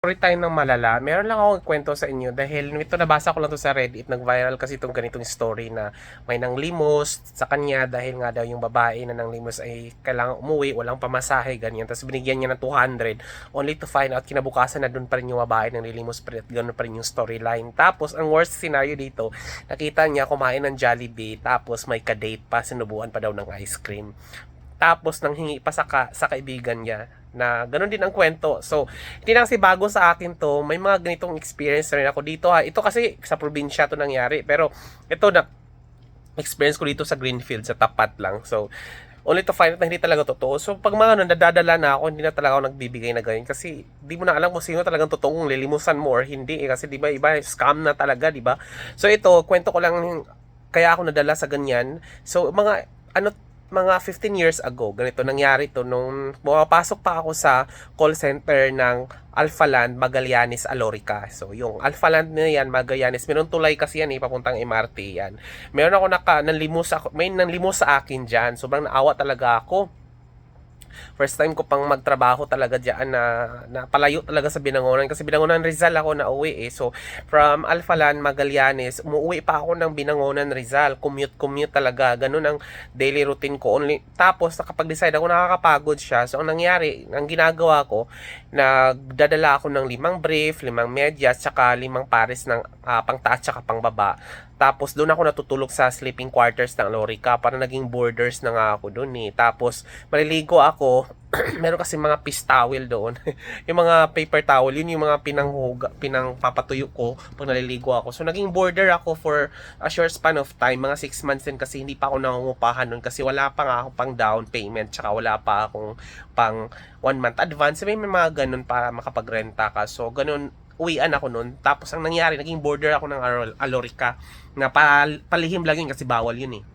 Story tayo ng malala. Meron lang akong kwento sa inyo dahil ito nabasa ko lang to sa Reddit. Nag-viral kasi itong ganitong story na may nanglimos sa kanya dahil nga daw yung babae na nanglimos ay kailangan umuwi, walang pamasahe, ganyan. Tapos binigyan niya ng 200 only to find out kinabukasan na doon pa rin yung babae nang nilimos pa rin at ganoon pa rin yung storyline. Tapos ang worst scenario dito, nakita niya kumain ng Jollibee tapos may ka-date pa, sinubuan pa daw ng ice cream. Tapos nang hingi pa sa kaibigan niya na ganun din ang kwento. So, hindi lang kasi bago sa akin to. May mga ganitong experience rin ako dito ha. Ito kasi sa probinsya to nangyari. Pero ito na experience ko dito sa Greenfield, sa tapat lang. So, only to find out na hindi talaga totoo. So, pag mga nadadala na ako, hindi na talaga ako nagbibigay na ganyan. Kasi, di mo na alam kung sino talagang totoong lilimusan mo or hindi. Kasi, di ba, iba, scam na talaga, di ba? So, ito, kwento ko lang kaya ako nadala sa ganyan. So, mga 15 years ago, ganito nangyari to nung pumapasok pa ako sa call center ng Alphaland Magallanes Alorica. So, yung Alphaland na yan, Magallanes, meron tulay kasi yan papuntang MRT yan. Meron ako may nanlimos sa akin dyan. Sobrang naawa talaga ako. First time ko pang magtrabaho talaga diyan na palayo talaga sa Binangonan kasi Binangonan Rizal ako na uwi So from Alphalan Magallanes, umuwi pa ako ng Binangonan Rizal. Commute talaga. Ganun ang daily routine ko. Tapos nakapag-decide ako nakakapagod siya. So ang nangyari, ang ginagawa ko, nagdadala ako ng 5 brief, 5 medyas, tsaka 5 pares ng pangtaas tsaka pangbaba. Tapos doon ako natutulog sa sleeping quarters ng Lorica para naging borders na nga ako doon Tapos maliligo ako. Meron kasi mga piece towel doon. Yung mga paper towel, yun yung mga pinangpapatuyo ko pag naliligo ako. So naging border ako for a short span of time, mga 6 months din kasi hindi pa ako nangungupahan noon kasi wala pa nga ako pang down payment tsaka wala pa akong pang 1 month advance. May mga ganun para makapagrenta ka. So ganun uwian ako noon. Tapos ang nangyari, naging border ako ng Alorica na palihim lang yun kasi bawal yun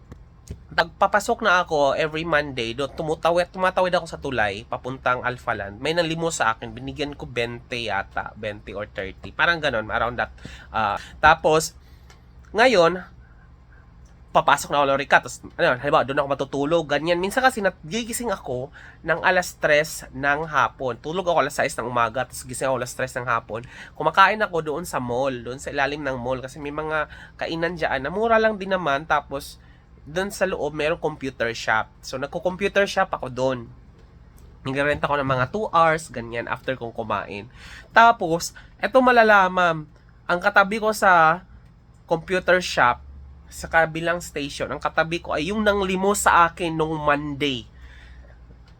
Nagpapasok na ako every Monday, doon tumatawid ako sa tulay papuntang Alphaland. May nanlimos sa akin, binigyan ko 20 yata, 20 or 30. Parang ganon, around that. Tapos ngayon papasok na ako Lorica, tapos halimbawa doon ako matutulog, ganyan. Minsan kasi nagigising ako ng alas 3 ng hapon. Tulog ako alas 6 ng umaga, tapos gising ako alas 3 ng hapon. Kumakain ako doon sa mall, doon sa ilalim ng mall kasi may mga kainan diyan na mura lang din naman. Tapos doon sa loob mayroong computer shop. So nagko-computer shop ako doon. Nag-rent ako ng mga 2 hours, ganyan, after kong kumain. Tapos, eto malalaman, ang katabi ko sa computer shop, sa kabilang station, ang katabi ko ay yung nanglimos sa akin nung Monday.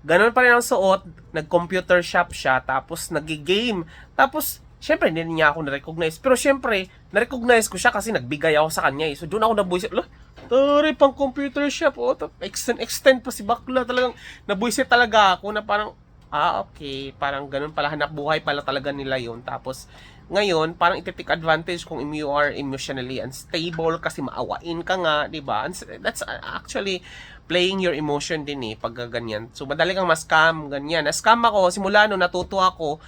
Ganon pa rin ang suot, nag-computer shop siya, tapos nag-game. Tapos, syempre, hindi niya ako na-recognize. Pero syempre, na-recognize ko siya kasi nagbigay ako sa kanya So, doon ako nabuisit. Tari, pang computer shop. Extend pa si bakla. Talagang, nabuisit talaga ako na parang, okay. Parang ganun pala, hanap buhay pala talaga nila yun. Tapos, ngayon, parang iti-take advantage kung you are emotionally unstable kasi maawain ka nga, di ba? That's actually playing your emotion din pag ganyan. So, madali kang ma-scam, ganyan. Na-scam ako, simula no, natuto ako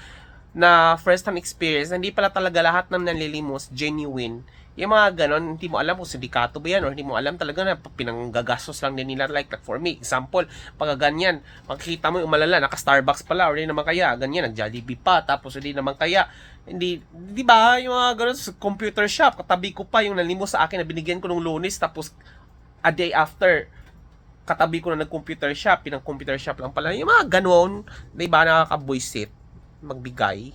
na first hand experience, hindi pala talaga lahat ng nanlilimos genuine. Yung mga ganon, hindi mo alam kung sindikato ba yan or hindi mo alam talaga na pinanggagastos lang din nila. Like for me, example, pag ganyan, makikita mo yung malala, naka-Starbucks pala or hindi naman kaya, ganyan, nag-Jollibee pa, tapos hindi naman kaya, hindi, di ba, yung mga ganon sa computer shop, katabi ko pa yung nalimos sa akin na binigyan ko nung Lunes, tapos a day after, katabi ko na nag-computer shop, pinang-computer shop lang pala, yung mga ganon, di ba, nakaka-buisit, magbigay.